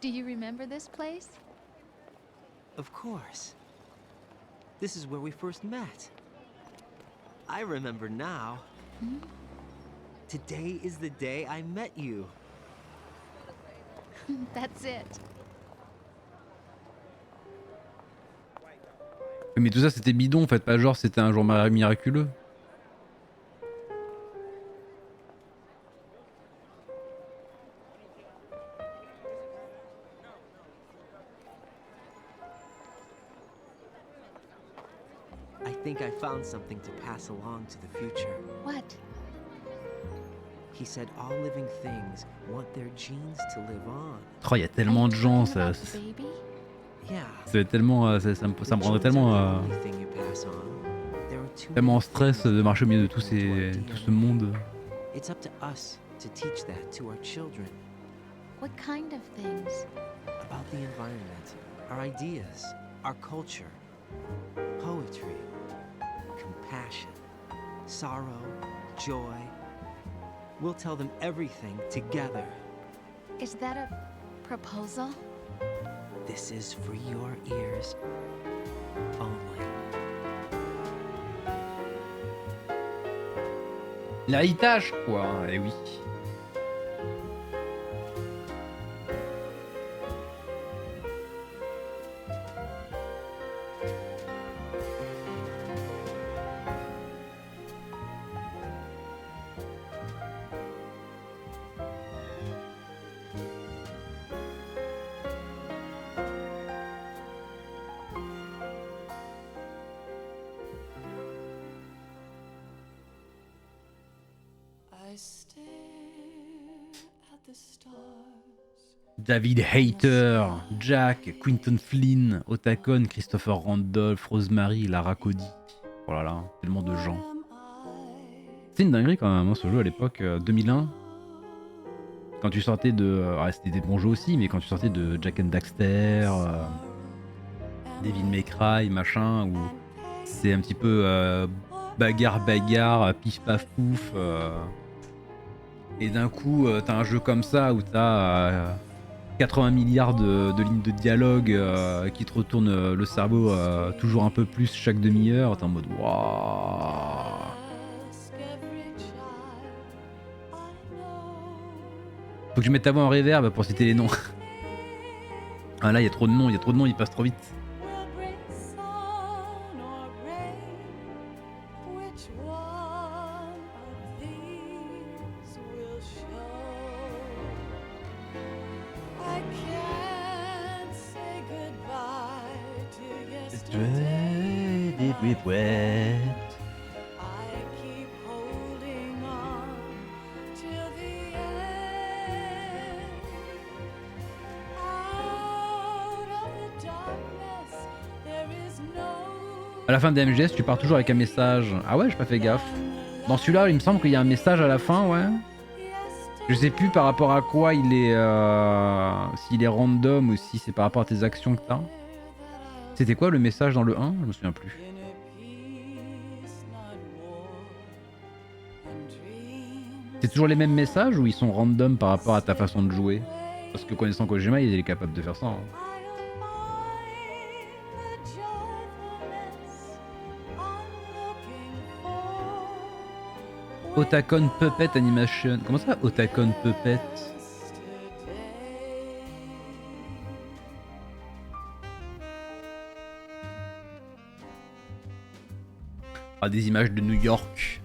Do you remember this place? Of course. This is where we first met. I remember now. Hmm? Today is the day I met you. That's it. Mais tout ça c'était bidon en fait, pas genre c'était un jour miraculeux. I think I found something to pass along to the future. What? He said all living things want their genes to live on. Oh, il y a tellement de gens, ça Baby? Yeah. c'est tellement, ça me rendrait tellement, Everything you pass on. There are too tellement en many stress things de marcher au milieu de tout into our ce DNA. monde. It's up to us to teach that to our children. What kind of things? About the environment, our ideas, our culture, poetry, compassion, sorrow, joy. We'll tell them everything together. Is that a proposal? This is for your ears only. L'héritage quoi, eh oui. David Hayter, Jack, Quinton Flynn, Otacon, Christopher Randolph, Rosemary, Lara Cody. Oh là là, tellement de gens. C'est une dinguerie quand même, hein, ce jeu à l'époque, 2001. Quand tu sortais de... c'était des bons jeux aussi, mais quand tu sortais de Jack and Daxter, Devil May Cry, machin, où c'est un petit peu bagarre, pif paf pouf. Et d'un coup, t'as un jeu comme ça où t'as 80 milliards de lignes de dialogue qui te retournent le cerveau toujours un peu plus chaque demi-heure. T'es en mode waouh. Faut que je mette ta voix en reverb pour citer les noms. Ah là, il y a trop de noms, ils passent trop vite. À la fin de MGS, tu pars toujours avec un message. Ah ouais, j'ai pas fait gaffe. Dans celui-là, il me semble qu'il y a un message à la fin, ouais. Je sais plus par rapport à quoi il est... s'il est random ou si c'est par rapport à tes actions que t'as. C'était quoi le message dans le 1? Je me souviens plus. C'est toujours les mêmes messages ou ils sont random par rapport à ta façon de jouer? Parce que connaissant Kojima, il est capable de faire ça. Hein. Otacon Puppet Animation. Comment ça, Otacon Puppet? Ah, des images de New York.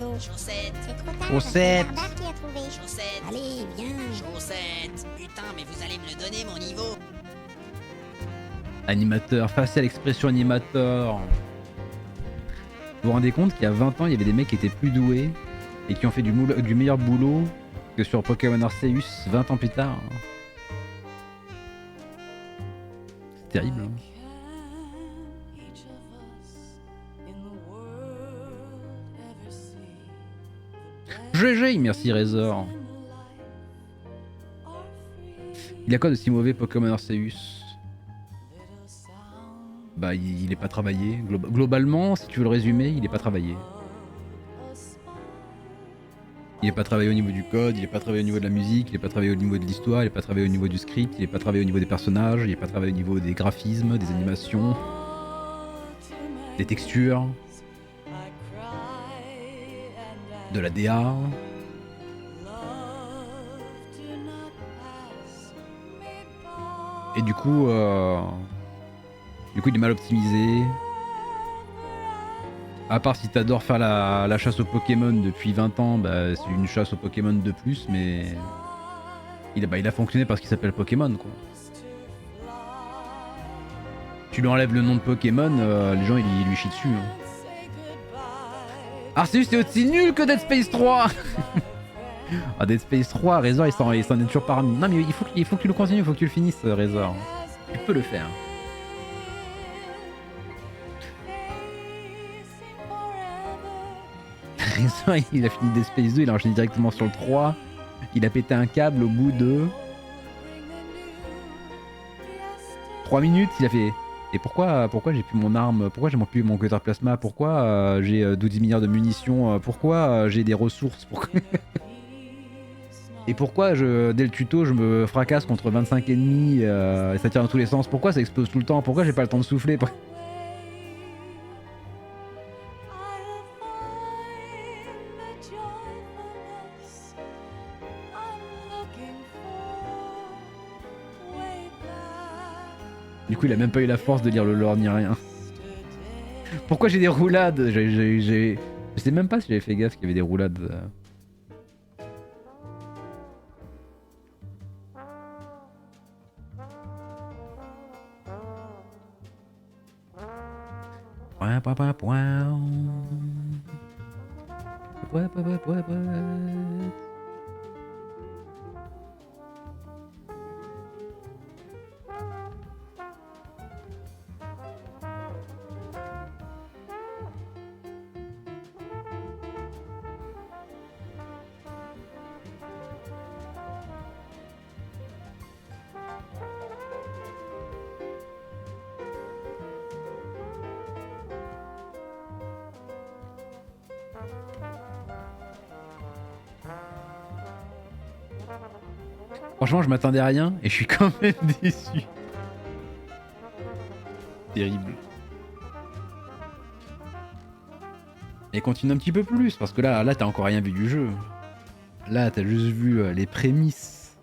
niveau. Chaussettes. C'est trop tard, Chaussettes. c'est Barbare qui a trouvé. Chaussettes. Allez, viens. Chaussettes. Putain, mais vous allez me le donner, mon niveau. Animateur, facial expression animateur. Vous vous rendez compte qu'il y a 20 ans, il y avait des mecs qui étaient plus doués et qui ont fait du meilleur boulot que sur Pokémon Arceus 20 ans plus tard. C'est terrible. Hein. GG, merci Razor. Il y a quoi de si mauvais Pokémon Arceus? Bah il est pas travaillé. Globalement, si tu veux le résumer, il est pas travaillé. Il est pas travaillé au niveau du code, il est pas travaillé au niveau de la musique, il est pas travaillé au niveau de l'histoire, il est pas travaillé au niveau du script, il est pas travaillé au niveau des personnages, il est pas travaillé au niveau des graphismes, des animations, des textures, de la DA. Et du coup il est mal optimisé. À part si t'adores faire la chasse aux Pokémon depuis 20 ans, bah c'est une chasse aux Pokémon de plus, mais il a fonctionné parce qu'il s'appelle Pokémon quoi. Tu lui enlèves le nom de Pokémon, les gens ils lui chient dessus. Hein. Arceus c'est aussi nul que Dead Space 3. Ah, Dead Space 3, Razor il s'en est toujours parmi. Non mais il faut que tu le continues, il faut que tu le finisses Razor. Tu peux le faire. Razor il a fini Dead Space 2, il a enchaîné directement sur le 3. Il a pété un câble au bout de 3 minutes, il a fait... Et pourquoi j'ai plus mon arme? Pourquoi j'ai plus mon cutter plasma? Pourquoi j'ai 12 milliards de munitions? Pourquoi j'ai des ressources? Et pourquoi dès le tuto je me fracasse contre 25 ennemis et ça tire dans tous les sens? Pourquoi ça explose tout le temps? Pourquoi j'ai pas le temps de souffler? Du coup il a même pas eu la force de lire le lore ni rien. Pourquoi j'ai des roulades? Je sais même pas si j'avais fait gaffe qu'il y avait des roulades. Franchement, je m'attendais à rien et je suis quand même déçu. Terrible. Et continue un petit peu plus parce que là t'as encore rien vu du jeu. Là t'as juste vu les prémices.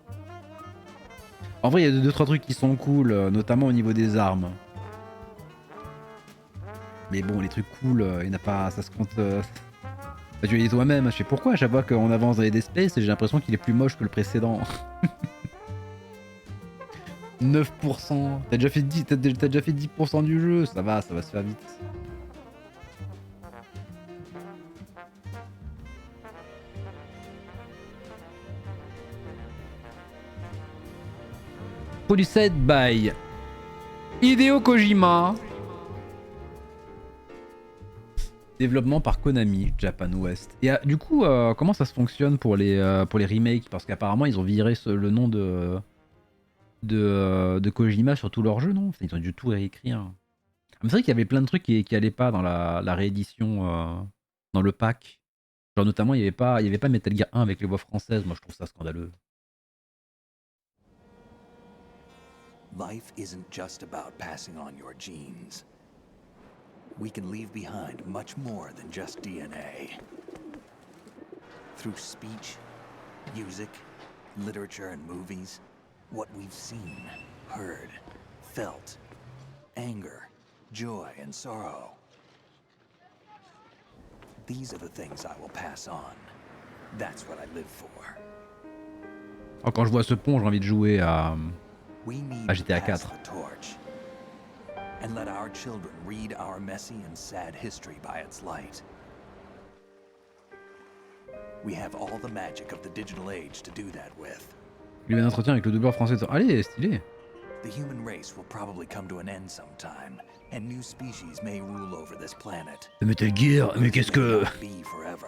En vrai il y a 2-3 trucs qui sont cool, notamment au niveau des armes. Mais bon, les trucs cool, il n'y en a pas, ça se compte... Bah, tu l'as dit toi-même, je sais pourquoi à chaque fois qu'on avance dans les Dead Space, j'ai l'impression qu'il est plus moche que le précédent. 9%, t'as déjà fait 10% du jeu, ça va se faire vite. Produced by Hideo Kojima. Développement par Konami, Japan West. Et du coup, comment ça se fonctionne pour les remakes? Parce qu'apparemment, ils ont viré le nom de Kojima sur tous leurs jeux, non? Ils ont dû tout réécrire. C'est vrai qu'il y avait plein de trucs qui allaient pas dans la réédition, dans le pack. Genre notamment, il y avait pas Metal Gear 1 avec les voix françaises. Moi, je trouve ça scandaleux. Life isn't just about passing on your genes. We can leave behind much more than just DNA. Through speech, music, literature, and movies, what we've seen, heard, felt, anger, joy, and sorrow. These are the things I will pass on. That's what I live for. Oh, quand je vois ce pont, j'ai envie de jouer à We need to GTA pass 4. the torch and let our children read our messy and sad history by its light. We have all the magic of the digital age to do that with. Il y a un entretien avec le doubleur français. Allez, stylé. The human race will probably come to an end sometime, and new species may rule over this planet. Metal Gear, mais qu'est-ce que... Be forever,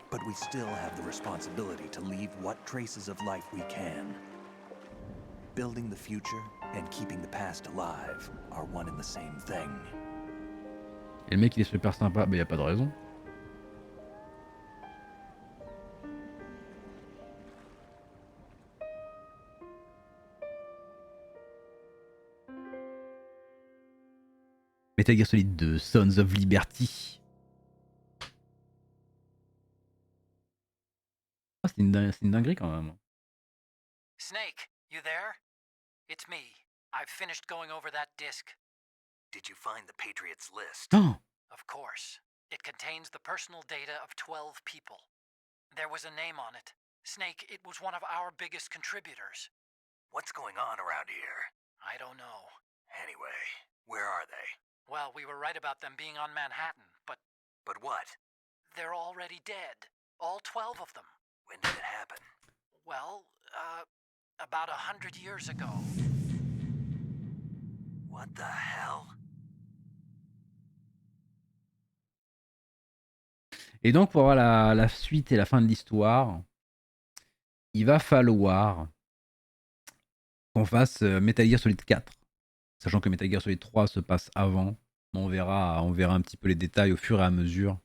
but we still have the responsibility to leave what traces of life we can. Building the future and keeping the past alive are one and the same thing. Et le mec il est super sympa, bah y a pas de raison. Metal Gear Solid 2, Sons of Liberty. Ah, c'est une dinguerie quand même. Snake, you there? It's me. I've finished going over that disc. Did you find the Patriots list? Oh. Of course. It contains the personal data of 12 people. There was a name on it. Snake, it was one of our biggest contributors. What's going on around here? I don't know. Anyway, where are they? Well, we were right about them being on Manhattan, but... But what? They're already dead. All 12 of them. When did it happen? Well, about 100 years ago. What the hell? Et donc pour avoir la suite et la fin de l'histoire, il va falloir qu'on fasse Metal Gear Solid 4. Sachant que Metal Gear Solid 3 se passe avant. On verra un petit peu les détails au fur et à mesure.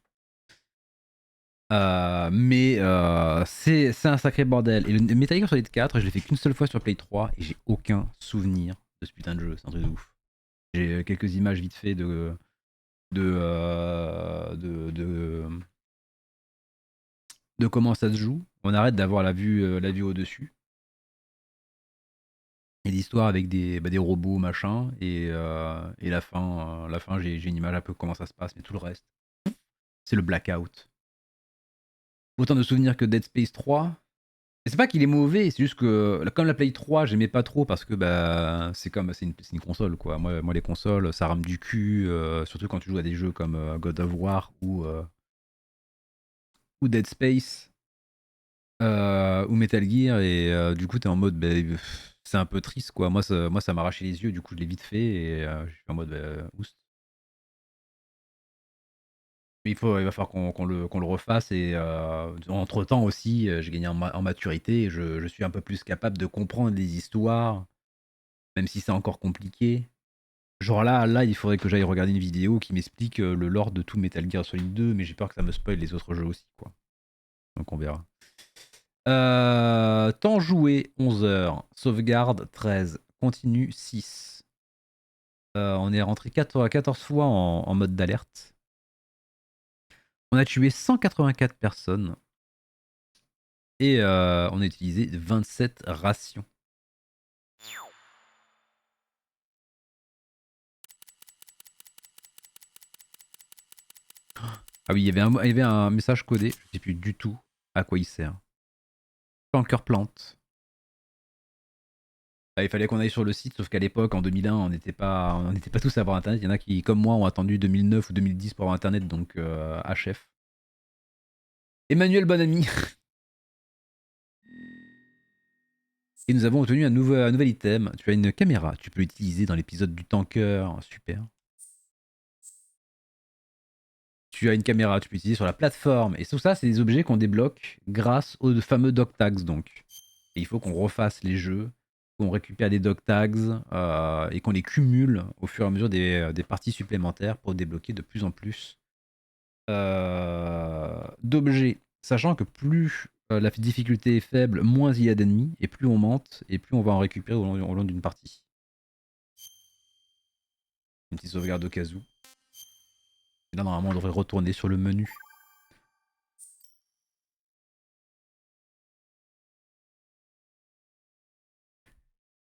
Mais c'est un sacré bordel. Et le Metal Gear Solid 4, je l'ai fait qu'une seule fois sur Play 3 et j'ai aucun souvenir de ce putain de jeu. C'est un truc de ouf. J'ai quelques images vite fait de comment ça se joue. On arrête d'avoir la vue au-dessus. Et l'histoire avec des robots, machin. Et la fin, j'ai une image un peu comment ça se passe, mais tout le reste, c'est le blackout. Autant de souvenirs que Dead Space 3. Et c'est pas qu'il est mauvais, c'est juste que comme la Play 3, j'aimais pas trop parce que c'est une console quoi. Moi les consoles, ça rame du cul, surtout quand tu joues à des jeux comme God of War ou Dead Space ou Metal Gear et du coup t'es en mode c'est un peu triste quoi. Moi ça m'a arraché les yeux, du coup je l'ai vite fait et je suis en mode oust. Il va falloir qu'on le refasse et entre temps aussi j'ai gagné en maturité et je suis un peu plus capable de comprendre les histoires, même si c'est encore compliqué. Genre là il faudrait que j'aille regarder une vidéo qui m'explique le lore de tout Metal Gear Solid 2, mais j'ai peur que ça me spoil les autres jeux aussi quoi. Donc on verra. Temps joué 11 heures, sauvegarde 13, continue 6. On est rentré 14 fois en mode d'alerte. On a tué 184 personnes et on a utilisé 27 rations. Ah oui, il y avait un message codé, je ne sais plus du tout à quoi il sert. Planqueur plante. Il fallait qu'on aille sur le site, sauf qu'à l'époque, en 2001, on n'était pas tous à avoir internet. Il y en a qui, comme moi, ont attendu 2009 ou 2010 pour avoir internet, donc HF. Emmanuel Bonami. Et nous avons obtenu un nouvel item. Tu as une caméra, tu peux l'utiliser dans l'épisode du tanker, super. Tu as une caméra, tu peux l'utiliser sur la plateforme. Et tout ça, c'est des objets qu'on débloque grâce aux fameux dog tags, donc. Et il faut qu'on refasse les jeux, qu'on récupère des dog tags et qu'on les cumule au fur et à mesure des parties supplémentaires pour débloquer de plus en plus d'objets. Sachant que plus la difficulté est faible, moins il y a d'ennemis, et plus on monte, et plus on va en récupérer au long d'une partie. Une petite sauvegarde au cas où. Et là, normalement, on devrait retourner sur le menu.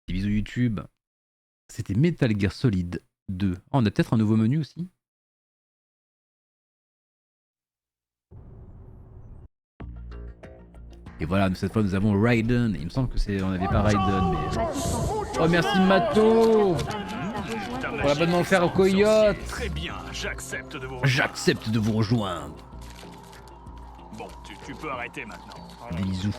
Des bisous YouTube. C'était Metal Gear Solid 2. Oh, on a peut-être un nouveau menu aussi. Et voilà, cette fois nous avons Raiden. Il me semble que c'est, on n'avait pas Raiden, mais... Oh merci Mato pour l'abonnement offert au Coyote. Très bien, j'accepte de vous J'accepte de vous rejoindre. Bon, tu peux arrêter maintenant. Des bisous.